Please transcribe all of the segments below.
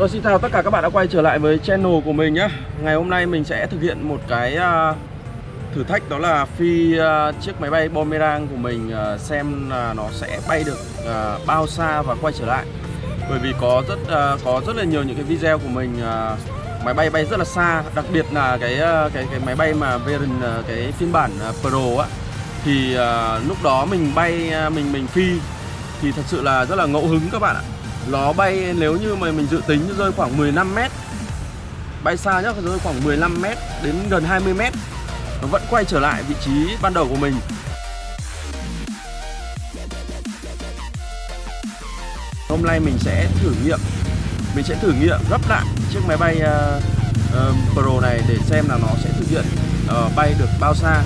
Vâng, xin chào tất cả các bạn đã quay trở lại với channel của mình nhé. Ngày hôm nay mình sẽ thực hiện một cái thử thách, đó là phi chiếc máy bay Boomerang của mình, xem là nó sẽ bay được bao xa và quay trở lại. Bởi vì có rất là nhiều những cái video của mình máy bay bay rất là xa, đặc biệt là cái máy bay mà Variant cái phiên bản Pro á, thì lúc đó mình bay mình phi thì thật sự là rất là ngẫu hứng các bạn ạ. Nó bay, nếu như mà mình dự tính rơi khoảng 15 m, bay xa nhá, rơi khoảng 15 m đến gần 20 m, nó vẫn quay trở lại vị trí ban đầu của mình. Hôm nay mình sẽ thử nghiệm gấp lại chiếc máy bay Pro này để xem là nó sẽ thực hiện bay được bao xa.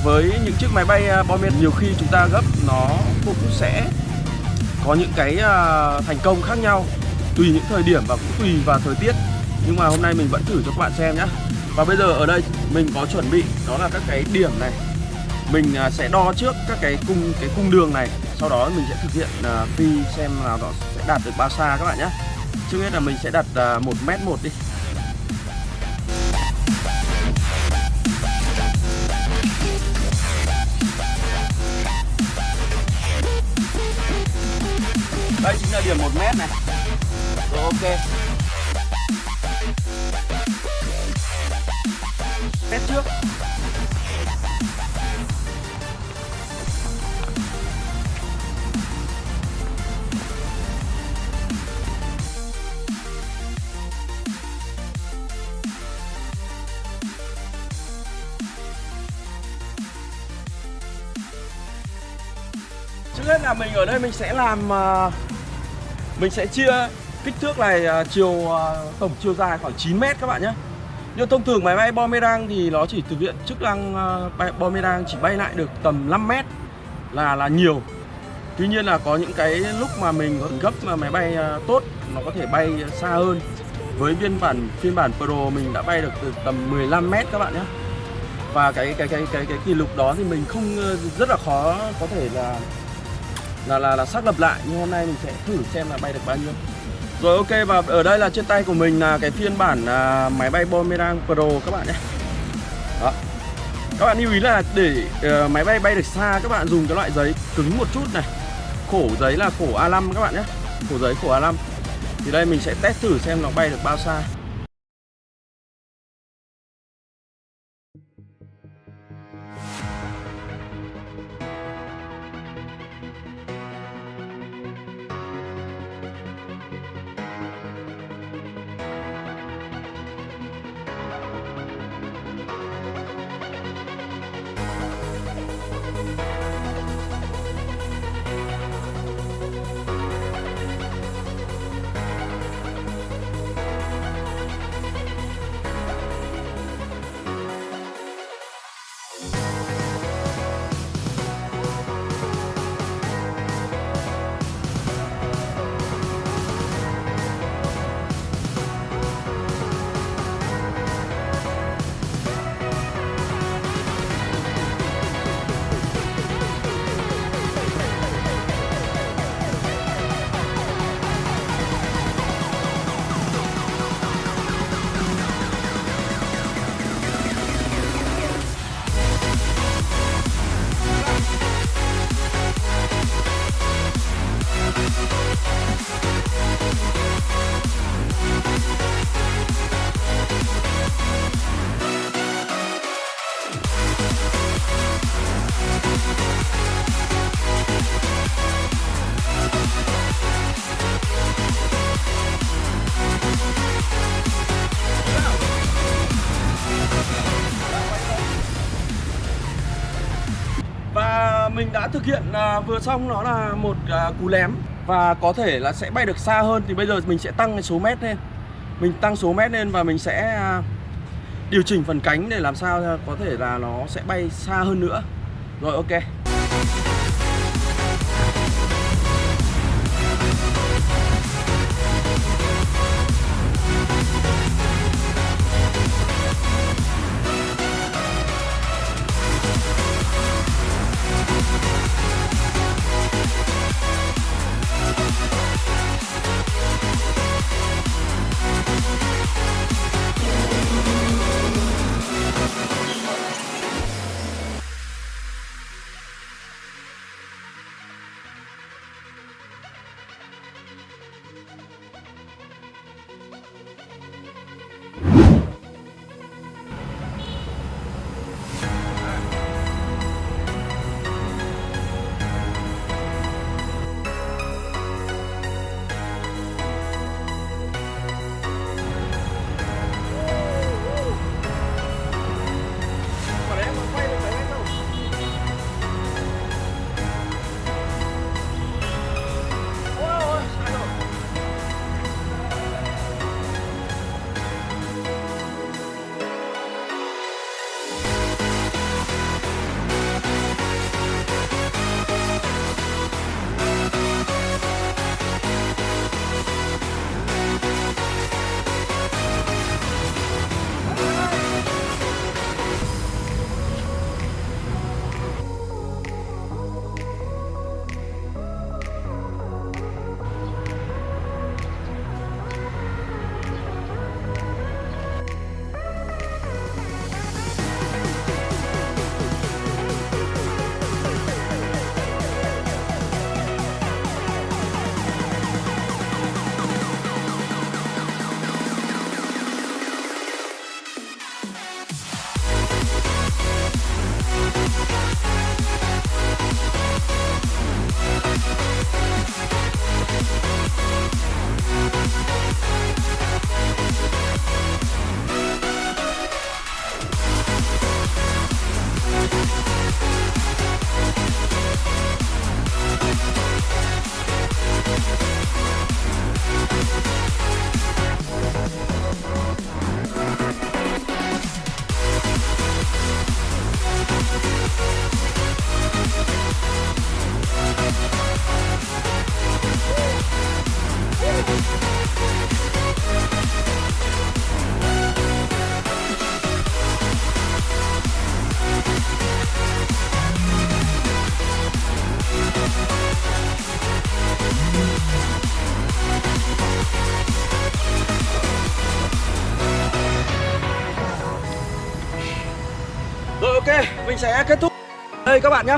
Với những chiếc máy bay Boomerang, nhiều khi chúng ta gấp nó cũng sẽ có những cái thành công khác nhau, tùy những thời điểm và cũng tùy vào thời tiết. Nhưng mà hôm nay mình vẫn thử cho các bạn xem nhé. Và bây giờ ở đây mình có chuẩn bị, đó là các cái điểm này. Mình sẽ đo trước các cái cung đường này, sau đó mình sẽ thực hiện phi xem là nó sẽ đạt được bao xa các bạn nhé. Trước hết là mình sẽ đặt 1m1 đi. Đây chính là điểm 1m này. Rồi, ok. Test trước. Trước hết là mình ở đây mình sẽ làm mình sẽ chia kích thước này, tổng chiều dài khoảng 9 m các bạn nhé. Nhưng thông thường máy bay Boomerang thì nó chỉ thực hiện chức năng Boomerang chỉ bay lại được tầm 5 m là nhiều. Tuy nhiên là có những cái lúc mà mình gấp mà máy bay tốt, nó có thể bay xa hơn. Với phiên bản Pro mình đã bay được từ tầm 15 m các bạn nhé. Và cái kỷ lục đó thì mình không, rất là khó có thể là xác lập lại, nhưng hôm nay mình sẽ thử xem là bay được bao nhiêu. Rồi, ok, và ở đây là trên tay của mình là cái phiên bản máy bay Boomerang Pro các bạn nhé. Đó. Các bạn lưu ý là để máy bay bay được xa, các bạn dùng cái loại giấy cứng một chút này. Khổ giấy là khổ A5 các bạn nhé. Khổ giấy khổ A5. Thì đây mình sẽ test thử xem nó bay được bao xa. Và mình đã thực hiện vừa xong, đó là một cú lém. Và có thể là sẽ bay được xa hơn. Thì bây giờ mình sẽ tăng số mét lên. Mình tăng số mét lên và mình sẽ điều chỉnh phần cánh để làm sao có thể là nó sẽ bay xa hơn nữa. Rồi, ok. Ok, mình sẽ kết thúc đây các bạn nhé.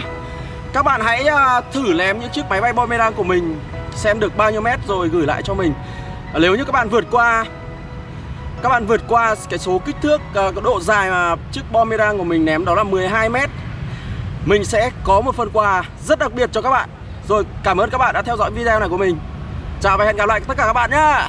Các bạn hãy thử ném những chiếc máy bay Boomerang của mình xem được bao nhiêu mét rồi gửi lại cho mình. Nếu như các bạn vượt qua cái số kích thước, cái độ dài mà chiếc Boomerang của mình ném đó là 12 mét, mình sẽ có một phần quà rất đặc biệt cho các bạn. Rồi, cảm ơn các bạn đã theo dõi video này của mình. Chào và hẹn gặp lại tất cả các bạn nhé.